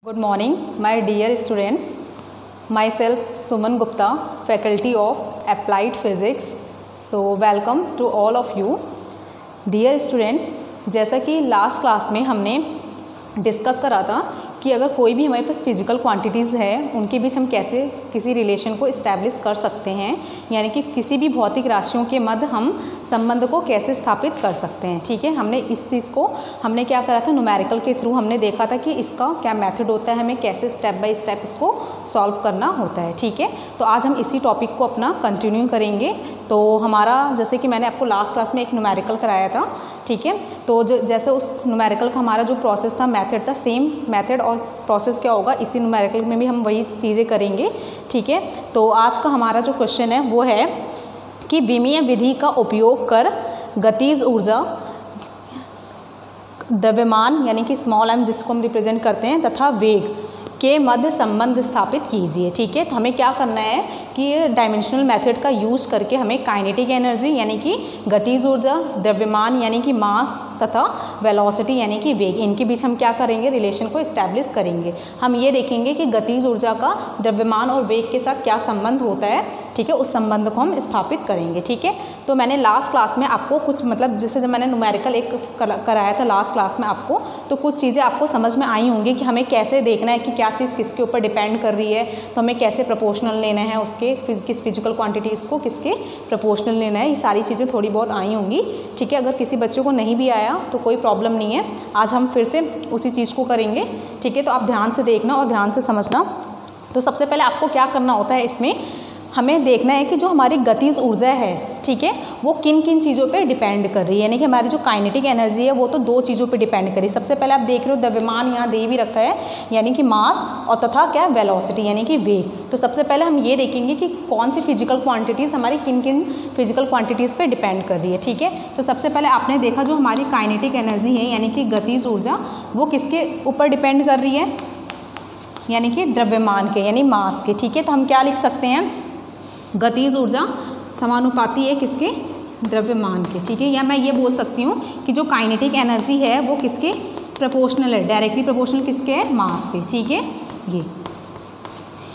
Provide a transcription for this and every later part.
Good morning, my dear students. Myself Suman Gupta, faculty of Applied Physics. So welcome to all of you. Dear students, जैसा कि last class में हमने discuss करा था कि अगर कोई भी हमारे पास फिजिकल क्वांटिटीज़ है उनके बीच हम कैसे किसी रिलेशन को इस्टेब्लिश कर सकते हैं, यानी कि किसी भी भौतिक राशियों के मध्य हम संबंध को कैसे स्थापित कर सकते हैं। ठीक है, हमने इस चीज़ को हमने क्या करा था, न्यूमेरिकल के थ्रू हमने देखा था कि इसका क्या मेथड होता है, हमें कैसे स्टेप बाय स्टेप इसको सॉल्व करना होता है। ठीक है, तो आज हम इसी टॉपिक को अपना कंटिन्यू करेंगे। तो हमारा जैसे कि मैंने आपको लास्ट क्लास में एक न्यूमेरिकल कराया था, ठीक है, तो जैसे उस न्यूमेरिकल का हमारा जो प्रोसेस था, मेथड था, सेम मेथड और प्रोसेस क्या होगा इसी न्यूमेरिकल में भी हम वही चीज़ें करेंगे। ठीक है, तो आज का हमारा जो क्वेश्चन है वो है कि विमीय विधि का उपयोग कर गतिज ऊर्जा, द्रव्यमान यानी कि स्मॉल m जिसको हम रिप्रेजेंट करते हैं, तथा वेग के मध्य संबंध स्थापित कीजिए। ठीक है, तो हमें क्या करना है कि डायमेंशनल मेथड का यूज़ करके हमें काइनेटिक एनर्जी यानी कि गतिज ऊर्जा, द्रव्यमान यानी कि मास तथा वेलोसिटी यानी कि वेग, इनके बीच हम क्या करेंगे, रिलेशन को इस्टेब्लिश करेंगे। हम ये देखेंगे कि गतिज ऊर्जा का द्रव्यमान और वेग के साथ क्या संबंध होता है। ठीक है, उस संबंध को हम स्थापित करेंगे। ठीक है, तो मैंने लास्ट क्लास में आपको कुछ जैसे जब मैंने न्यूमेरिकल एक कराया था लास्ट क्लास में आपको, तो कुछ चीज़ें आपको समझ में आई होंगी कि हमें कैसे देखना है कि क्या चीज़ किसके ऊपर डिपेंड कर रही है, तो हमें कैसे प्रोपोर्शनल लेना है उसके, किस फिजिकल क्वांटिटीज़ को किसके प्रोपोर्शनल लेना है, ये सारी चीज़ें थोड़ी बहुत आई होंगी। ठीक है, अगर किसी बच्चों को नहीं भी आया तो कोई प्रॉब्लम नहीं है, आज हम फिर से उसी चीज़ को करेंगे। ठीक है, तो आप ध्यान से देखना और ध्यान से समझना। तो सबसे पहले आपको क्या करना होता है, इसमें हमें देखना है कि जो हमारी गतिज ऊर्जा है, ठीक है, वो किन किन चीज़ों पे डिपेंड कर रही है, यानी कि हमारी जो काइनेटिक एनर्जी है वो तो दो चीज़ों पे डिपेंड कर रही है। सबसे पहले आप देख रहे हो द्रव्यमान यहाँ दे भी रखा है, यानी कि मास, और तथा क्या, वेलोसिटी यानी कि वेग। तो सबसे पहले हम ये देखेंगे कि कौन सी फिजिकल क्वांटिटीज़ हमारी किन किन फिजिकल क्वांटिटीज़ पे डिपेंड कर रही है। ठीक है, तो सबसे पहले आपने देखा जो हमारी काइनेटिक एनर्जी है यानी कि गतिज ऊर्जा, वो किसके ऊपर डिपेंड कर रही है, यानी कि द्रव्यमान के यानी मास के। ठीक है, तो हम क्या लिख सकते हैं, गतिज ऊर्जा समानुपाती है किसके, द्रव्यमान के। ठीक है, या मैं ये बोल सकती हूँ कि जो काइनेटिक एनर्जी है वो किसके प्रोपोर्शनल है, डायरेक्टली प्रोपोर्शनल किसके है, मास के। ठीक है, ये,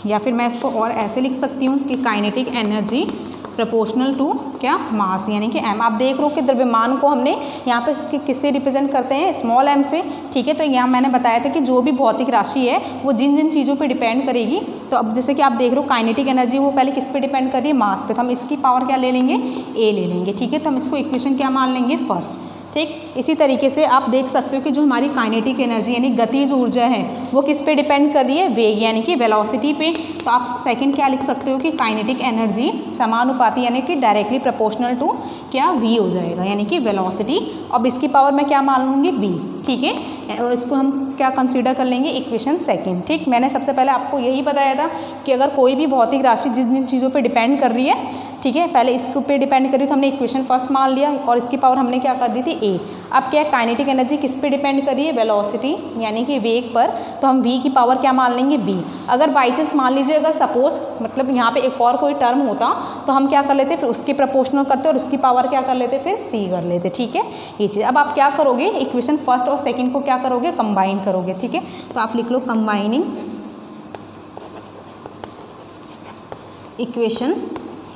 या फिर मैं इसको और ऐसे लिख सकती हूँ कि काइनेटिक एनर्जी प्रोपोर्शनल टू क्या, मास यानी कि m। आप देख रहे हो कि द्रव्यमान को हमने यहाँ पे किससे रिप्रेजेंट करते हैं, स्मॉल m से। ठीक है, तो यहाँ मैंने बताया था कि जो भी भौतिक राशि है वो जिन जिन चीज़ों पे डिपेंड करेगी, तो अब जैसे कि आप देख रहे हो काइनेटिक एनर्जी वो पहले किस पे डिपेंड कर रही है, मास पे, तो हम इसकी पावर क्या ले लेंगे, a ले लेंगे। ठीक है, तो हम इसको इक्वेशन क्या मान लेंगे, फर्स्ट। ठीक, इसी तरीके से आप देख सकते हो कि जो हमारी काइनेटिक एनर्जी यानी गतिज ऊर्जा है वो किस पे डिपेंड कर रही है, वेग यानी कि वेलोसिटी पे। तो आप सेकंड क्या लिख सकते हो कि काइनेटिक एनर्जी समानुपाती यानी कि डायरेक्टली प्रोपोर्शनल टू क्या, v हो जाएगा यानी कि वेलोसिटी। अब इसकी पावर मैं क्या मान लूँगी, b। ठीक है, और इसको हम क्या कंसीडर कर लेंगे, इक्वेशन सेकंड। ठीक, मैंने सबसे पहले आपको यही बताया था कि अगर कोई भी भौतिक राशि जिन जिन चीज़ों पे डिपेंड कर रही है, ठीक है, पहले इसके ऊपर डिपेंड कर रही तो हमने इक्वेशन फर्स्ट मान लिया और इसकी पावर हमने क्या कर दी थी, a। अब क्या, काइनेटिक एनर्जी किस पे डिपेंड कर रही है, वेलोसिटी यानी कि वेग पर, तो हम v की पावर क्या मान लेंगे, b। अगर बाई चांस मान लीजिए अगर सपोज यहाँ पे एक और कोई टर्म होता तो हम क्या कर लेते, फिर उसके प्रोपोर्शनल करते और उसकी पावर क्या कर लेते, फिर c कर लेते। ठीक है, ये चीज़। अब आप क्या करोगे, इक्वेशन फर्स्ट और सेकेंड को क्या करोगे, कंबाइन करोगे। ठीक है, तो आप लिख लो combining equation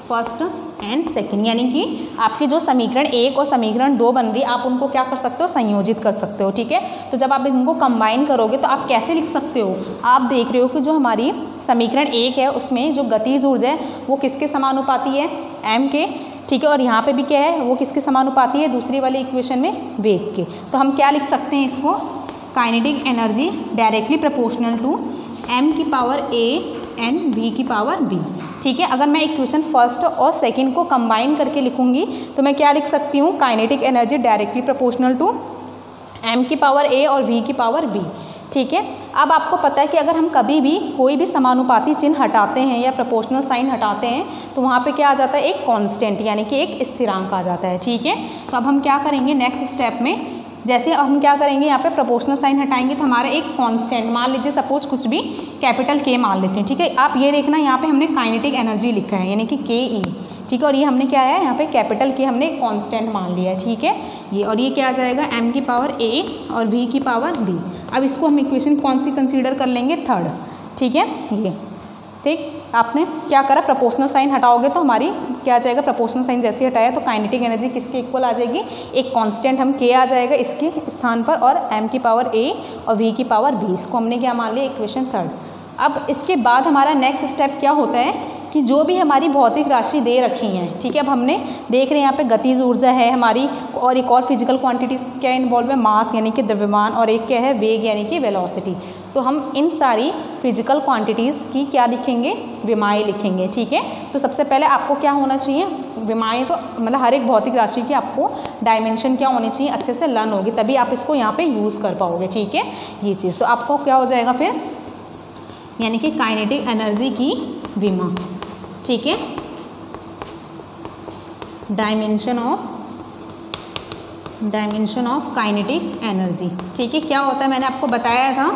first and second, यानी कि आपके जो समीकरण 1 और समीकरण 2 बन रही है आप उनको क्या कर सकते हो, संयोजित कर सकते हो। ठीक है, तो जब आप इनको कंबाइन करोगे तो आप कैसे लिख सकते हो, आप देख रहे हो कि जो हमारी समीकरण 1 है उसमें जो गतिज ऊर्जा है वो किसके समानुपाती है, m के। ठीक है, और यहाँ पे भी क्या है, वो किसके समानुपाती है, दूसरी वाली इक्वेशन में वेग के। तो हम क्या लिख सकते हैं इसको, kinetic energy directly proportional to m की पावर a एंड v की पावर b। ठीक है, अगर मैं इक्वेशन फर्स्ट और सेकंड को कंबाइन करके लिखूंगी तो मैं क्या लिख सकती हूँ, kinetic energy directly proportional to m की पावर a और v की पावर b। ठीक है, अब आपको पता है कि अगर हम कभी भी कोई भी समानुपाती चिन्ह हटाते हैं या प्रोपोर्शनल साइन हटाते हैं तो वहाँ पे क्या आ जाता है, एक कांस्टेंट यानी कि एक स्थिरांक आ जाता है। ठीक है, तो अब हम क्या करेंगे नेक्स्ट स्टेप में, जैसे हम क्या करेंगे, यहाँ पे प्रोपोर्शनल साइन हटाएंगे तो हमारा एक कांस्टेंट, मान लीजिए सपोज कुछ भी कैपिटल K मान लेते हैं। ठीक है, आप ये देखना यहाँ पे हमने काइनेटिक एनर्जी लिखा है यानी कि KE। ठीक है। और ये हमने क्या है यहाँ पे कैपिटल के हमने कांस्टेंट मान लिया है, ठीक है ये। और ये क्या आ जाएगा m की पावर a और v की पावर b। अब इसको हम इक्वेशन कौन सी कंसीडर कर लेंगे, थर्ड, ठीक है ये। ठीक, आपने क्या करा, प्रोपोर्शनल साइन हटाओगे तो हमारी क्या आ जाएगा, प्रोपोर्शनल साइन जैसे हटाया तो काइनेटिक एनर्जी किसके इक्वल आ जाएगी, एक कांस्टेंट हम k आ जाएगा इसके स्थान पर और m की पावर a और v की पावर b। इसको हमने क्या मान लिया, इक्वेशन थर्ड। अब इसके बाद हमारा नेक्स्ट स्टेप क्या होता है कि जो भी हमारी भौतिक राशि दे रखी हैं, ठीक है, अब हमने देख रहे हैं यहाँ पे गतिज ऊर्जा है हमारी, और एक और फिजिकल क्वांटिटीज क्या इन्वॉल्व है, मास यानी कि द्रव्यमान, और एक क्या है वेग यानी कि वेलोसिटी। तो हम इन सारी फिजिकल क्वांटिटीज़ की क्या लिखेंगे, विमाएँ लिखेंगे, ठीक है। तो सबसे पहले आपको क्या होना चाहिए, विमाएँ तो मतलब हर एक भौतिक राशि की आपको डायमेंशन क्या होनी चाहिए, अच्छे से लर्न होगी, तभी आप इसको यहाँ पर यूज़ कर पाओगे, ठीक है ये चीज़। तो आपको क्या हो जाएगा फिर, यानी कि काइनेटिक एनर्जी की विमा, ठीक है, डायमेंशन ऑफ काइनेटिक एनर्जी, ठीक है। क्या होता है मैंने आपको बताया था,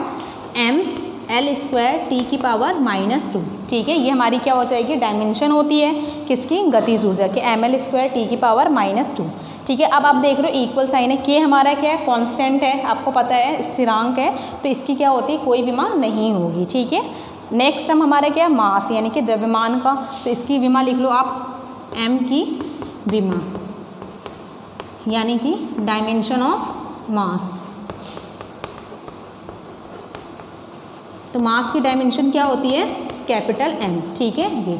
ml² t की पावर -2, ठीक है। ये हमारी क्या हो जाएगी, डायमेंशन होती है किसकी, गतिज ऊर्जा की, ml² t की पावर -2, ठीक है। अब आप देख रहे हो इक्वल साइन है, के हमारा क्या है, कांस्टेंट है, आपको पता है स्थिरांक है, तो इसकी क्या होती है, कोई विमा नहीं होगी, ठीक है। नेक्स्ट टर्म हमारा क्या है, मास यानी कि द्रव्यमान का, तो इसकी विमा लिख लो आप m की विमा, यानी कि डायमेंशन ऑफ मास। तो मास की डायमेंशन क्या होती है, कैपिटल M, ठीक है ये,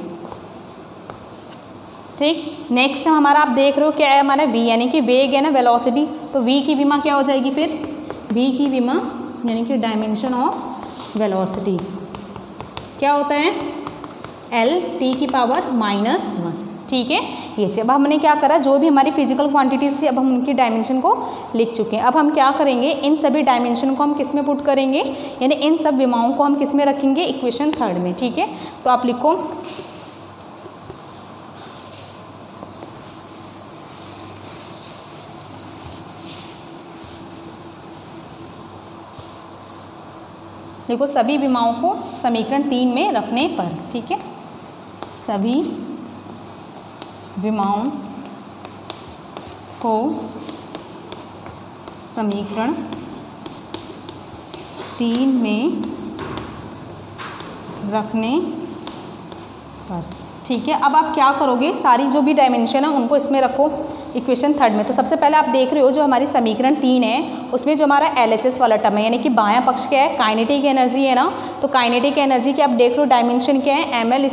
ठीक। नेक्स्ट हमारा आप देख रहे हो क्या है हमारा v, यानी कि वेग है ना, वेलोसिटी, तो v की विमा क्या हो जाएगी फिर, v की विमा यानी कि डायमेंशन ऑफ वेलोसिटी क्या होता है, l t की पावर -1, ठीक है ये। अब हमने क्या करा, जो भी हमारी फिजिकल क्वांटिटीज़ थी अब हम उनकी डायमेंशन को लिख चुके हैं। अब हम क्या करेंगे, इन सभी डायमेंशन को हम किस में पुट करेंगे, यानी इन सब विमाओं को हम किस में रखेंगे, इक्वेशन थर्ड में, ठीक है। तो आप लिखो देखो सभी विमाओं को समीकरण 3 में रखने पर, ठीक है, सभी विमाओं को समीकरण 3 में रखने पर, ठीक है। अब आप क्या करोगे, सारी जो भी डायमेंशन है उनको इसमें रखो इक्वेशन थर्ड में। तो सबसे पहले आप देख रहे हो जो हमारी समीकरण 3 है उसमें जो हमारा LHS वाला टर्म है, यानी कि बायां पक्ष क्या है, काइनेटिक एनर्जी है ना, तो काइनेटिक एनर्जी की आप देख रहे हो डायमेंशन क्या है, ml²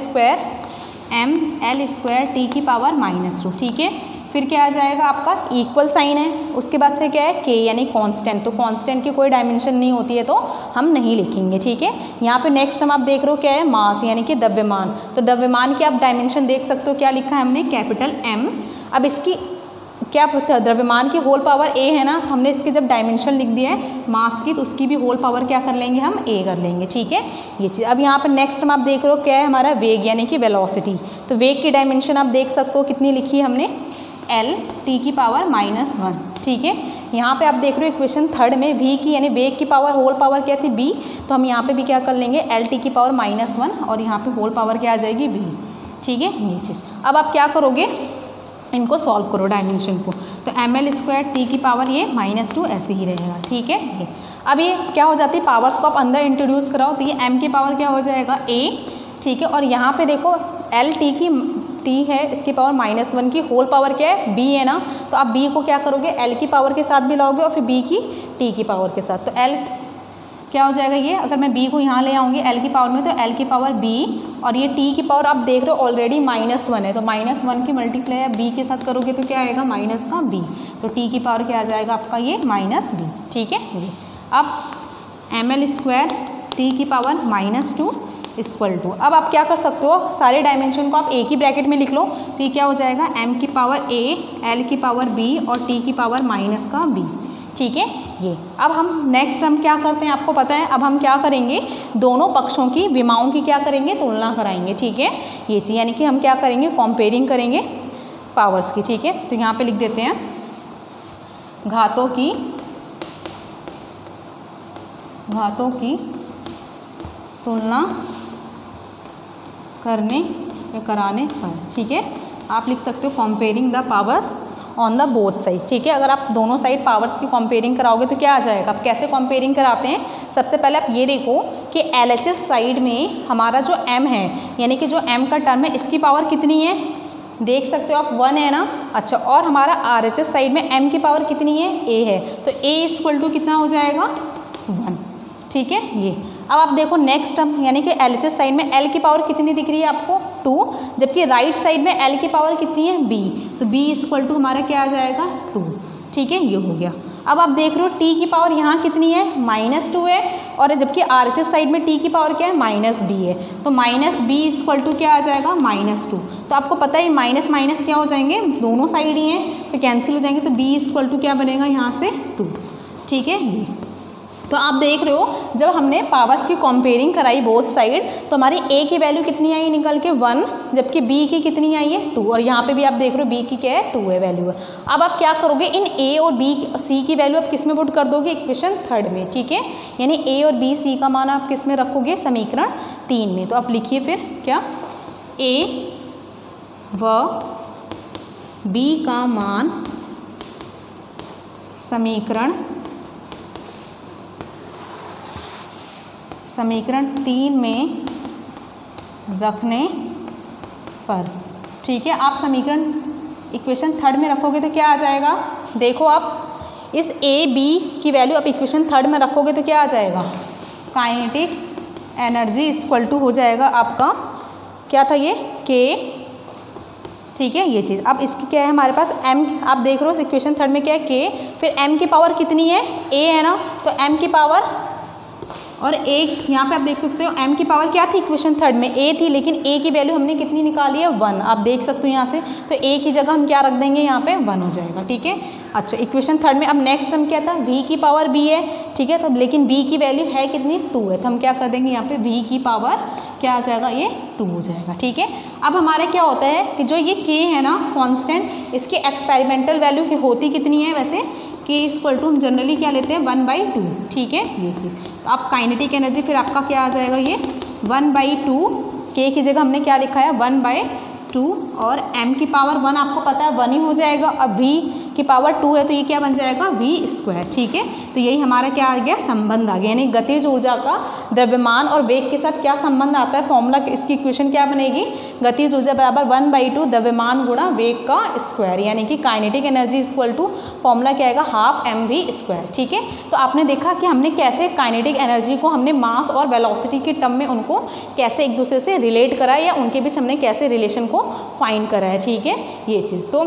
t की पावर -2, ठीक है। फिर क्या आ जाएगा आपका, इक्वल साइन है, उसके बाद से क्या है k यानी कांस्टेंट, तो कांस्टेंट की कोई डायमेंशन नहीं होती है तो हम नहीं लिखेंगे, ठीक है। यहाँ पे नेक्स्ट हम आप देख रहे हो क्या है, मास यानी कि द्रव्यमान, तो द्रव्यमान की आप डायमेंशन देख सकते हो, क्या लिखा है हमने, कैपिटल M। अब इसकी क्या द्रव्यमान की होल पावर a है ना, तो हमने इसकी जब डायमेंशन लिख दिया है मास की, तो उसकी भी होल पावर क्या कर लेंगे हम, a कर लेंगे, ठीक है ये चीज़। अब यहाँ पर नेक्स्ट हम आप देख रहे हो क्या है हमारा, वेग यानी कि वेलोसिटी, तो वेग की डायमेंशन आप देख सकते हो कितनी लिखी है हमने, l t की पावर -1, ठीक है। यहाँ पे आप देख रहे हो इक्वेशन थर्ड में v की यानी वेग की पावर होल पावर क्या थी, b, तो हम यहाँ पे भी क्या कर लेंगे, l t की पावर -1 और यहाँ पे होल पावर क्या आ जाएगी, b, ठीक है ये चीज़। अब आप क्या करोगे, इनको सॉल्व करो डायमेंशन को, तो ml² t की पावर ये -2 ऐसे ही रहेगा, ठीक है ये। अब ये क्या हो जाती है, पावर्स को आप अंदर इंट्रोड्यूस कराओ, तो ये m की पावर क्या हो जाएगा, a, ठीक है। और यहाँ पे देखो l t है, इसकी पावर -1 की होल पावर क्या है, b है ना, तो आप b को क्या करोगे, l की पावर के साथ भी लाओगे और फिर b की t की पावर के साथ, तो l क्या हो जाएगा ये, अगर मैं b को यहाँ ले आऊँगी l की पावर में, तो l की पावर b, और ये t की पावर आप देख रहे हो ऑलरेडी -1 है, तो -1 की मल्टीप्लाई b के साथ करोगे तो क्या आएगा, माइनस का b, तो t की पावर क्या आ जाएगा आपका ये -b, ठीक है ये। अब ml² t की पावर -2 इक्वल टू, अब आप क्या कर सकते हो, सारे डायमेंशन को आप एक ही ब्रैकेट में लिख लो, तो ये क्या हो जाएगा, m की पावर a, l की पावर b और t की पावर -b, ठीक है ये। अब हम नेक्स्ट हम क्या करते हैं आपको पता है, अब हम क्या करेंगे, दोनों पक्षों की विमाओं की क्या करेंगे, तुलना कराएंगे, ठीक है ये चीज़, यानी कि हम क्या करेंगे, कंपेयरिंग करेंगे पावर्स की, ठीक है। तो यहाँ पे लिख देते हैं घातों की तुलना करने या कराने पर, ठीक है आप लिख सकते हो comparing the power on the both side, ठीक है। अगर आप दोनों साइड पावर्स की कंपेयरिंग कराओगे तो क्या आ जाएगा, आप कैसे कंपेयरिंग कराते हैं, सबसे पहले आप ये देखो कि LHS साइड में हमारा जो m है, यानी कि जो m का टर्म है, इसकी पावर कितनी है, देख सकते हो आप 1 है ना। अच्छा, और हमारा RHS साइड में m की पावर कितनी है, a है, तो a इक्वल टू कितना हो जाएगा 1, ठीक है। ये अब आप देखो नेक्स्ट टर्म, यानी कि LHS साइड में l की पावर कितनी दिख रही है आपको 2, जबकि राइट साइड में l की पावर कितनी है b, तो b इक्वल टू हमारा क्या आ जाएगा 2, ठीक है। ये हो गया। अब आप देख रहे हो t की पावर यहाँ कितनी है -2 है, और जबकि RHS साइड में t की पावर क्या है -b है, तो -b इक्वल टू क्या आ जाएगा -2। तो आपको पता है माइनस माइनस क्या हो जाएंगे, दोनों साइड ही हैं तो कैंसिल हो जाएंगे, तो b इक्वल टू क्या बनेगा यहाँ से 2, ठीक है। ये तो आप देख रहे हो जब हमने पावर्स की कंपेयरिंग कराई बोथ साइड, तो हमारी a की वैल्यू कितनी आई निकल के 1, जबकि b की कितनी आई है 2, और यहाँ पे भी आप देख रहे हो b की क्या है 2 है वैल्यू है। अब आप क्या करोगे, इन a और b c की वैल्यू आप किस में पुट कर दोगे, इक्वेशन 3 में, ठीक है। यानी a और b c का मान आप किस में रखोगे, समीकरण 3 में। तो आप लिखिए फिर क्या, a व b का मान समीकरण 3 में रखने पर, ठीक है। आप समीकरण इक्वेशन 3 में रखोगे तो क्या आ जाएगा, देखो आप इस a b की वैल्यू आप इक्वेशन 3 में रखोगे तो क्या आ जाएगा, काइनेटिक एनर्जी इक्वल टू हो जाएगा आपका क्या था ये k, ठीक है। ये चीज़ अब इसकी क्या है हमारे पास m, आप देख रहे हो इक्वेशन 3 में क्या है k, फिर m की पावर कितनी है a है ना, तो m की पावर, और एक यहाँ पे आप देख सकते हो m की पावर क्या थी इक्वेशन 3 में a थी, लेकिन a की वैल्यू हमने कितनी निकाली है 1, आप देख सकते हो यहाँ से, तो a की जगह हम क्या रख देंगे यहाँ पे 1 हो जाएगा, ठीक है। अच्छा, इक्वेशन 3 में अब नेक्स्ट टर्म क्या था, v की पावर b है, ठीक है। तो लेकिन b की वैल्यू है कितनी 2 है, तो हम क्या कर देंगे यहाँ पे v की पावर क्या आ जाएगा, ये 2 हो जाएगा, ठीक है। अब हमारे क्या होता है कि जो ये k है ना कांस्टेंट, इसकी एक्सपेरिमेंटल वैल्यू होती कितनी है वैसे, k इक्वल टू हम जनरली क्या लेते हैं 1/2, ठीक है। ये चीज़ तो आप काइनेटिक एनर्जी फिर आपका क्या आ जाएगा, ये 1/2, k की जगह हमने क्या लिखा है 1/2, और m की पावर 1 आपको पता है 1 ही हो जाएगा, अब v की पावर 2 है तो ये क्या बन जाएगा v², ठीक है। तो यही हमारा क्या आ गया, संबंध आ गया, यानी गतिज ऊर्जा का द्रव्यमान और वेग के साथ क्या संबंध आता है, फॉर्मूला इसकी इक्वेशन क्या बनेगी, गतिज ऊर्जा बराबर 1/2 द्रव्यमान गुणा वेग का स्क्वायर, यानी कि kinetic energy equal to formula क्या आएगा 12 mv², ठीक है। तो आपने देखा कि हमने कैसे काइनेटिक एनर्जी को हमने मास और वेलोसिटी के टर्म में उनको कैसे एक दूसरे से रिलेट करा, या उनके बीच हमने कैसे रिलेशन को फाइंड करा है, ठीक है। ये चीज़ तो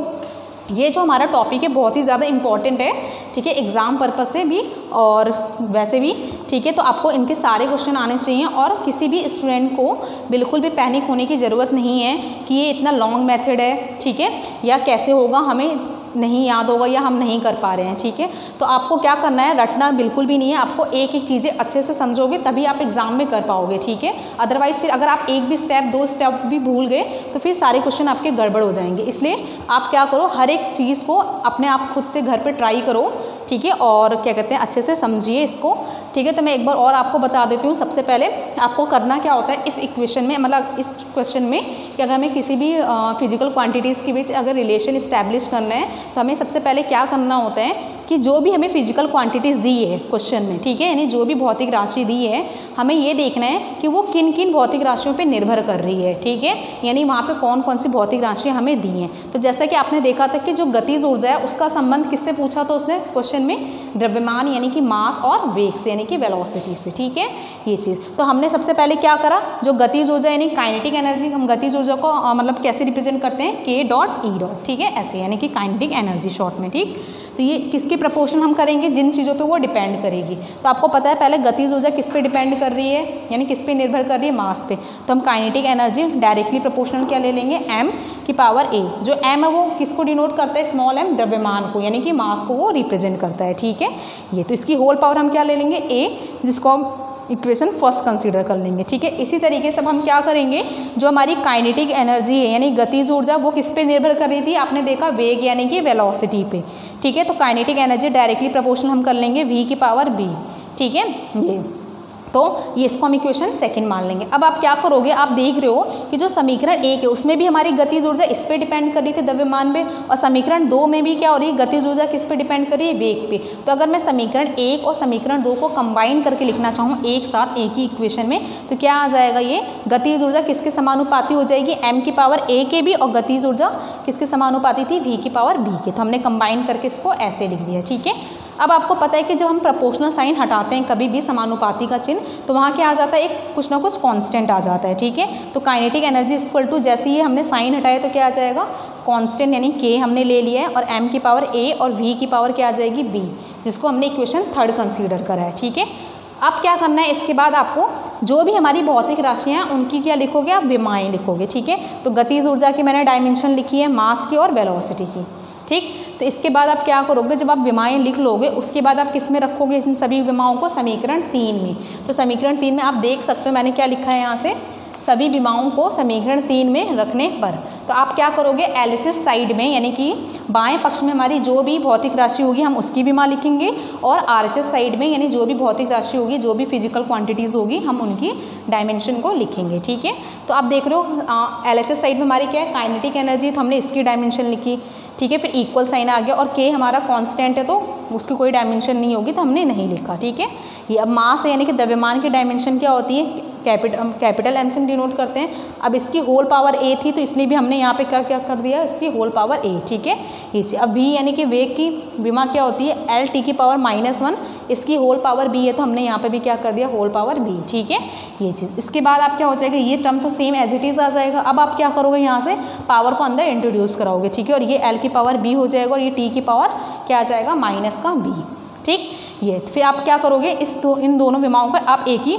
ये जो हमारा टॉपिक है बहुत ही ज़्यादा इंपॉर्टेंट है, ठीक है, एग्ज़ाम पर्पस से भी और वैसे भी, ठीक है। तो आपको इनके सारे क्वेश्चन आने चाहिए, और किसी भी स्टूडेंट को बिल्कुल भी पैनिक होने की ज़रूरत नहीं है कि ये इतना लॉन्ग मेथड है, ठीक है, या कैसे होगा हमें नहीं याद होगा या हम नहीं कर पा रहे हैं, ठीक है। तो आपको क्या करना है, रटना बिल्कुल भी नहीं है, आपको एक एक चीज़ें अच्छे से समझोगे तभी आप एग्जाम में कर पाओगे, ठीक है। अदरवाइज फिर अगर आप एक भी स्टेप 2 स्टेप भी भूल गए तो फिर सारे क्वेश्चन आपके गड़बड़ हो जाएंगे। इसलिए आप क्या करो, हर एक चीज़ को अपने आप खुद से घर पर ट्राई करो, ठीक है, और क्या कहते हैं अच्छे से समझिए इसको, ठीक है। तो मैं एक बार और आपको बता देती हूँ, सबसे पहले आपको करना क्या होता है इस इक्वेशन में, मतलब इस क्वेश्चन में, कि अगर हमें किसी भी फिजिकल क्वांटिटीज़ के बीच अगर रिलेशन इस्टेब्लिश करना है तो हमें सबसे पहले क्या करना होता है कि जो भी हमें फिजिकल क्वांटिटीज़ दी है क्वेश्चन में, ठीक है, यानी जो भी भौतिक राशि दी है हमें ये देखना है कि वो किन किन भौतिक राशियों पे निर्भर कर रही है, ठीक है, यानी वहाँ पे कौन कौन सी भौतिक राशियाँ हमें दी हैं। तो जैसा कि आपने देखा था कि जो गतिज ऊर्जा है उसका संबंध किससे पूछा था उसने क्वेश्चन में, द्रव्यमान यानी कि मास और वेग से यानी कि वेलोसिटी से, ठीक है। ये चीज़ तो हमने सबसे पहले क्या करा, जो गतिज ऊर्जा यानी काइनेटिक एनर्जी, हम गतिज ऊर्जा को मतलब कैसे रिप्रेजेंट करते हैं k.E., ठीक है, ऐसे यानी कि काइनेटिक एनर्जी शॉर्ट में, ठीक। तो ये किसके प्रोपोर्शनल हम करेंगे, जिन चीज़ों पे वो डिपेंड करेगी। तो आपको पता है पहले गतिज ऊर्जा किस पे डिपेंड कर रही है, यानी किस पे निर्भर कर रही है, मास पे। तो हम काइनेटिक एनर्जी डायरेक्टली प्रोपोर्शनल क्या ले लेंगे, m की पावर a। जो m है वो किसको डिनोट करता है, स्मॉल m, द्रव्यमान को, यानी कि मास को वो रिप्रेजेंट करता है, ठीक है। ये तो इसकी होल पावर हम क्या ले लेंगे a, जिसको हम इक्वेशन फर्स्ट कंसीडर कर लेंगे, ठीक है। इसी तरीके से हम क्या करेंगे, जो हमारी काइनेटिक एनर्जी है यानी गतिज ऊर्जा वो किस पे निर्भर कर रही थी, आपने देखा वेग यानी कि वेलोसिटी पे, ठीक है। तो काइनेटिक एनर्जी डायरेक्टली प्रोपोर्शनल हम कर लेंगे v की पावर b, ठीक है। ये तो ये इसको हम इक्वेशन सेकंड मान लेंगे। अब आप क्या करोगे, आप देख रहे हो कि जो समीकरण 1 है उसमें भी हमारी गतिज ऊर्जा इस पे डिपेंड कर रही थी द्रव्यमान पे, और समीकरण 2 में भी क्या हो रही है, गतिज ऊर्जा किस पे डिपेंड कर रही है, वेग पे। तो अगर मैं समीकरण 1 और समीकरण 2 को कंबाइन करके लिखना चाहूँ एक साथ एक ही इक्वेशन में, तो क्या आ जाएगा, ये गतिज ऊर्जा किसके समानुपाती हो जाएगी, m की पावर a के भी, और गतिज ऊर्जा किसके समानुपाती थी, v की पावर b के। तो हमने कंबाइन करके इसको ऐसे लिख दिया। ठीक है, अब आपको पता है कि जब हम प्रोपोर्शनल साइन हटाते हैं कभी भी समानुपाती का चिन्ह, तो वहाँ क्या आ जाता है, एक कुछ ना कुछ कांस्टेंट आ जाता है। ठीक है, तो काइनेटिक एनर्जी इक्वल टू, जैसे ही हमने साइन हटाया तो क्या आ जाएगा, कांस्टेंट यानी k हमने ले लिया है, और m की पावर a और v की पावर क्या आ जाएगी, b, जिसको हमने इक्वेशन थर्ड कंसीडर करा है। ठीक है, अब क्या करना है, इसके बाद आपको जो भी हमारी भौतिक राशियाँ हैं उनकी क्या लिखोगे, आप विमाएँ लिखोगे। ठीक है, तो गतिज ऊर्जा की मैंने डायमेंशन लिखी है, मास की और वेलोसिटी की। ठीक, तो इसके बाद आप क्या करोगे, जब आप विमाएँ लिख लोगे उसके बाद आप किस में रखोगे इन सभी विमाओं को, समीकरण 3 में। तो समीकरण 3 में आप देख सकते हो मैंने क्या लिखा है यहाँ से, सभी विमाओं को समीकरण 3 में रखने पर, तो आप क्या करोगे, एलएचएस साइड में यानी कि बाएं पक्ष में हमारी जो भी भौतिक राशि होगी हम उसकी विमा लिखेंगे, और आरएचएस साइड में यानी जो भी भौतिक राशि होगी, जो भी फिजिकल क्वांटिटीज़ होगी, हम उनकी डायमेंशन को लिखेंगे। ठीक है, तो आप देख रहे हो एलएचएस साइड में हमारी क्या है, काइनेटिक एनर्जी, तो हमने इसकी डायमेंशन लिखी। ठीक है, फिर इक्वल साइन आ गया, और के हमारा कांस्टेंट है तो उसकी कोई डायमेंशन नहीं होगी तो हमने नहीं लिखा। ठीक है, ये अब मास है यानी कि द्रव्यमान की डायमेंशन क्या होती है, कैपिटल एम से डिनोट करते हैं। अब इसकी होल पावर a थी तो इसलिए भी हमने यहाँ पे क्या कर दिया, इसकी होल पावर a। ठीक है, ये अब v यानी कि वेग की विमा क्या होती है, l t की पावर -1, इसकी होल पावर b है तो हमने यहाँ पे भी क्या कर दिया, होल पावर b। ठीक है, ये चीज़, इसके बाद आप क्या हो जाएगा, ये टर्म तो सेम एज इट इज़ आ जाएगा। अब आप क्या करोगे, यहाँ से पावर को अंदर इंट्रोड्यूस कराओगे। ठीक है, और ये l की पावर b हो जाएगा, और ये t की पावर क्या आ जाएगा, -b। ठीक, ये फिर आप क्या करोगे, इन दोनों विमाओं का आप एक ही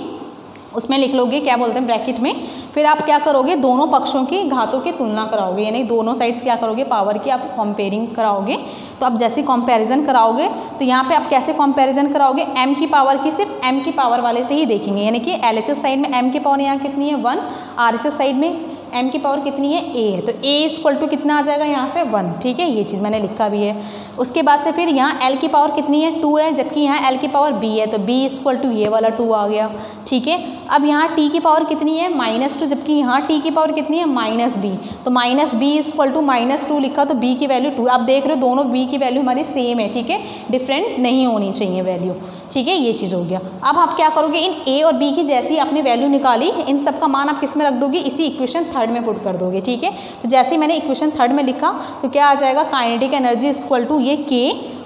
उसमें लिख लोगे, क्या बोलते हैं, ब्रैकेट में। फिर आप क्या करोगे, दोनों पक्षों की घातों की तुलना कराओगे, यानी दोनों साइड्स क्या करोगे, पावर की आप कंपेयरिंग कराओगे। तो आप जैसे कंपैरिजन कराओगे तो यहाँ पे आप कैसे कंपैरिजन कराओगे, m की पावर की सिर्फ m की पावर वाले से ही देखेंगे, यानी कि LHS साइड में m की पावर यहाँ कितनी है 1, RHS साइड में m की पावर कितनी है a है, तो a इक्वल टू कितना आ जाएगा यहाँ से 1। ठीक है, ये चीज़ मैंने लिखा भी है। उसके बाद से फिर यहाँ l की पावर कितनी है 2 है, जबकि यहाँ l की पावर b है, तो b इक्वल टू ये वाला 2 आ गया। ठीक है, अब यहाँ t की पावर कितनी है -2, जबकि यहाँ t की पावर कितनी है -b, तो -b इक्वल टू -2 लिखा, तो b की वैल्यू 2। आप देख रहे हो दोनों b की वैल्यू हमारी सेम है। ठीक है, डिफरेंट नहीं होनी चाहिए वैल्यू। ठीक है, ये चीज़ हो गया। अब आप क्या करोगे, इन a और b की जैसी आपने वैल्यू निकाली, इन सब का मान आप किस में रख दोगे, इसी इक्वेशन थर्ड में पुट कर दोगे। ठीक है, तो जैसे ही मैंने इक्वेशन थर्ड में लिखा तो क्या आ जाएगा, काइनेटिक एनर्जी इक्वल टू ये k,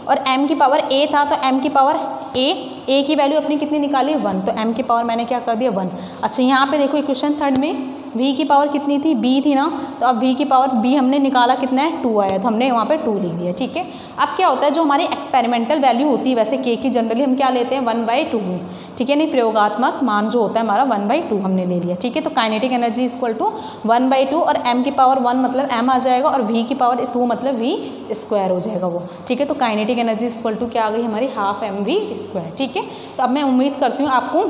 और m की पावर a था तो m की पावर a की वैल्यू अपनी कितनी निकाली 1, तो m की पावर मैंने क्या कर दिया 1। अच्छा, यहाँ पे देखो इक्वेशन थर्ड में v की पावर कितनी थी, b थी ना, तो अब v की पावर b हमने निकाला कितना है 2 आया, तो हमने वहाँ पे 2 लिख दिया। ठीक है, अब क्या होता है, जो हमारी एक्सपेरिमेंटल वैल्यू होती है, वैसे k की जनरली हम क्या लेते हैं 1/2। ठीक है, नहीं, प्रयोगात्मक मान जो होता है हमारा 1/2 हमने ले लिया। ठीक है, तो काइनेटिक एनर्जी इक्वल टू 1/2, और m की पावर 1 मतलब m आ जाएगा, और v की पावर 2 मतलब v स्क्वायर हो जाएगा वो। ठीक है, तो काइनेटिक एनर्जी इक्वल टू क्या आ गई हमारी, ½ mv²। ठीक है, तो अब मैं उम्मीद करती हूँ आपको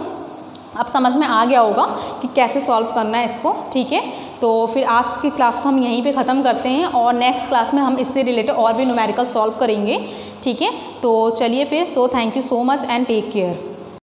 अब समझ में आ गया होगा कि कैसे सॉल्व करना है इसको। ठीक है, तो फिर आज की क्लास को हम यहीं पे ख़त्म करते हैं, और नेक्स्ट क्लास में हम इससे रिलेटेड और भी न्यूमेरिकल सॉल्व करेंगे। ठीक है, तो चलिए फिर, so thank you so much and take care.